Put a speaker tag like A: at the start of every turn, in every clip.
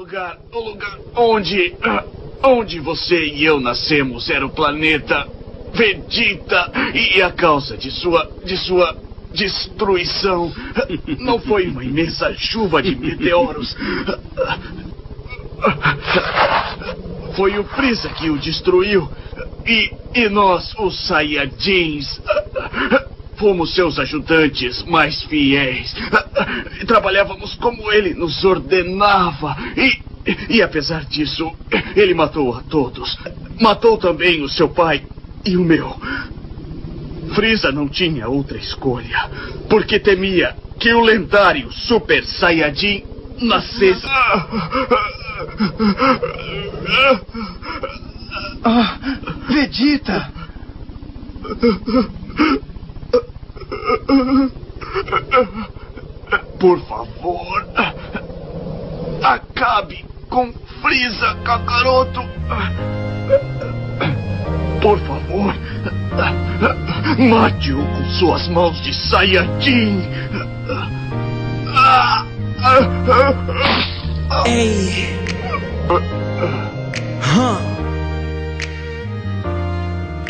A: O lugar onde você e eu nascemos era o planeta Vegeta, e a causa de sua destruição não foi uma imensa chuva de meteoros. Foi o Frieza que o destruiu. E nós, os Saiyajins, fomos seus ajudantes mais fiéis. Trabalhávamos como ele nos ordenava. E apesar disso, ele matou a todos. Matou também o seu pai e o meu. Frieza não tinha outra escolha, porque temia que o lendário Super Saiyajin nascesse.
B: Vegeta!
A: Por favor, acabe com Frieza, Kakaroto. Por favor, mate-o com suas mãos de Saiyajin.
C: Ei!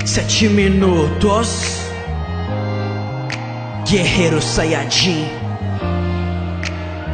C: 7 minutos. Guerreiro Saiyajin.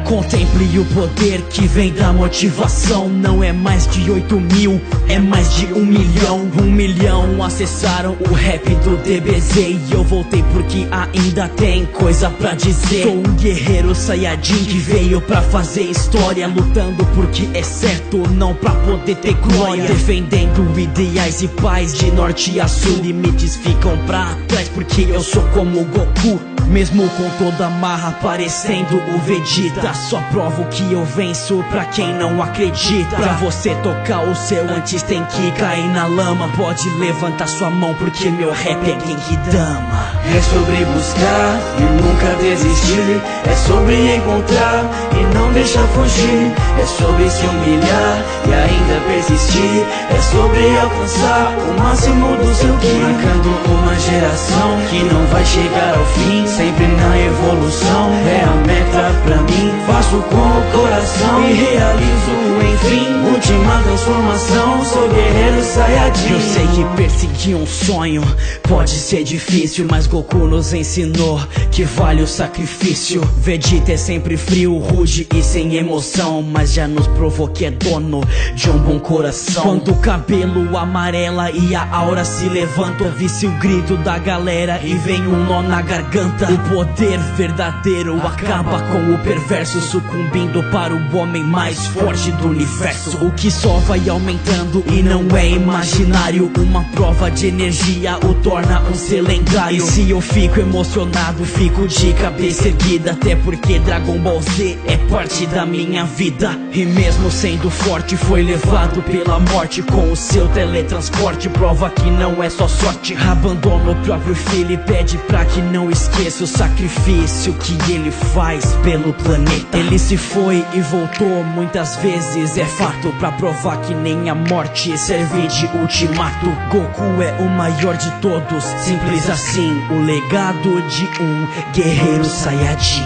C: Contemple o poder que vem da motivação. Não é mais de 8 mil, é mais de 1 milhão. 1 milhão acessaram o rap do DBZ. E eu voltei porque ainda tem coisa pra dizer. Sou um guerreiro Saiyajin que veio pra fazer história, lutando porque é certo, não pra poder ter glória. Defendendo ideais e paz de norte a sul. Limites ficam pra trás porque eu sou como o Goku. Mesmo com toda a marra parecendo o Vegeta, só provo que eu venço pra quem não acredita. Pra você tocar o seu antes tem que cair na lama. Pode levantar sua mão porque meu rap é Genkidama.
D: É sobre buscar e nunca desistir. É sobre encontrar e não deixar fugir. É sobre se humilhar e ainda persistir. É sobre alcançar o máximo do seu ki. Marcando uma geração que não vai chegar ao fim, sempre na evolução, é a meta pra mim. Faço com o coração e realizo, enfim, última transformação. Sou guerreiro Saiyajin.
C: Eu sei que perseguir um sonho pode ser difícil, mas Goku nos ensinou que vale o sacrifício. Vegeta é sempre frio, rude e sem emoção, mas já nos provou que é dono de um bom coração. Quando o cabelo amarela e a aura se levanta, ouvi-se o grito da galera e vem um nó na garganta. O poder verdadeiro acaba com o perverso, sucumbindo para o homem mais forte do universo. O que só vai aumentando e não é imaginário. Uma prova de energia o torna um ser lendário. E se eu fico emocionado, fico de cabeça erguida, até porque Dragon Ball Z é parte da minha vida. E mesmo sendo forte, foi levado pela morte com o seu teletransporte. Prova que não é só sorte. Abandona o próprio filho e pede pra que não esqueça o sacrifício que ele faz pelo planeta. Ele se foi e voltou muitas vezes, é fato, pra provar que nem a morte serve de ultimato. Goku é o maior de todos, simples assim, o legado de um guerreiro Saiyajin.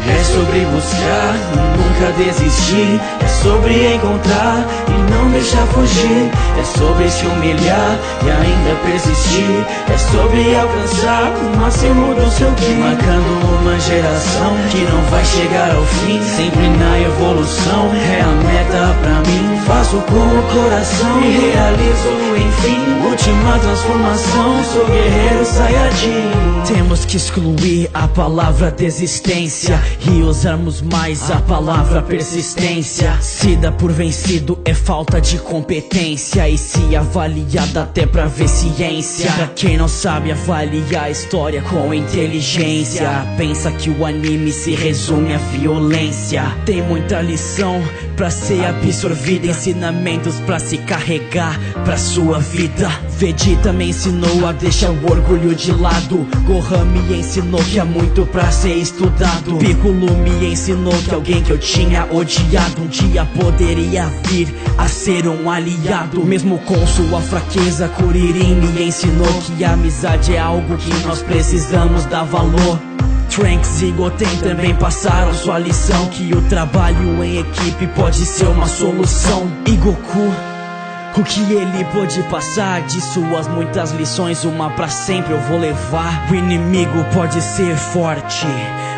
D: É sobre buscar e nunca desistir. É sobre encontrar e não deixar fugir. É sobre se humilhar e ainda persistir. É sobre alcançar o máximo do seu ki. Marcando uma geração que não vai chegar ao fim, sempre na evolução, é a meta pra mim. Faço com o coração e realizo, enfim, última transformação. Sou guerreiro Saiyajin.
C: Temos que excluir a palavra desistência e usarmos mais a palavra persistência. Se dá por vencido é falta de competência, e se avaliar dá até pra ver ciência. Pra quem não sabe avaliar a história com inteligência, pensa que o anime se resume à violência. Tem muita lição pra ser absorvida, ensinamentos pra se carregar pra sua vida. Vegeta me ensinou a deixar o orgulho de lado. Gohan me ensinou que há muito pra ser estudado. Piccolo me ensinou que alguém que eu tinha odiado um dia poderia vir a ser um aliado. Mesmo com sua fraqueza, Kuririn me ensinou que a amizade é algo que nós precisamos dar valor. Trunks e Goten também passaram sua lição, que o trabalho em equipe pode ser uma solução. E Goku, o que ele pôde passar, de suas muitas lições, uma pra sempre eu vou levar. O inimigo pode ser forte,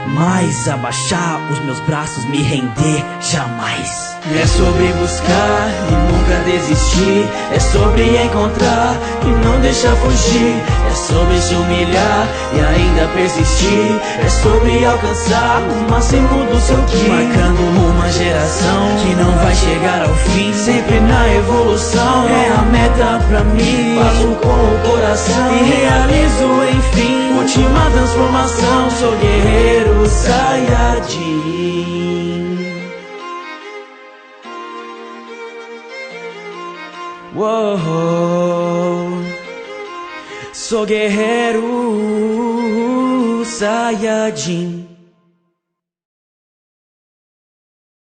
C: mas abaixar os meus braços, me render jamais.
D: É sobre buscar e nunca desistir, é sobre encontrar e não deixar fugir, é sobre se humilhar e ainda persistir, é sobre alcançar o máximo do seu ki, marcando uma geração que não vai chegar ao fim, sempre na evolução, é a meta pra mim, faço com o coração e realizo enfim, última transformação, sou guerreiro Saiyajin. Uou, sou guerreiro Saiyajin.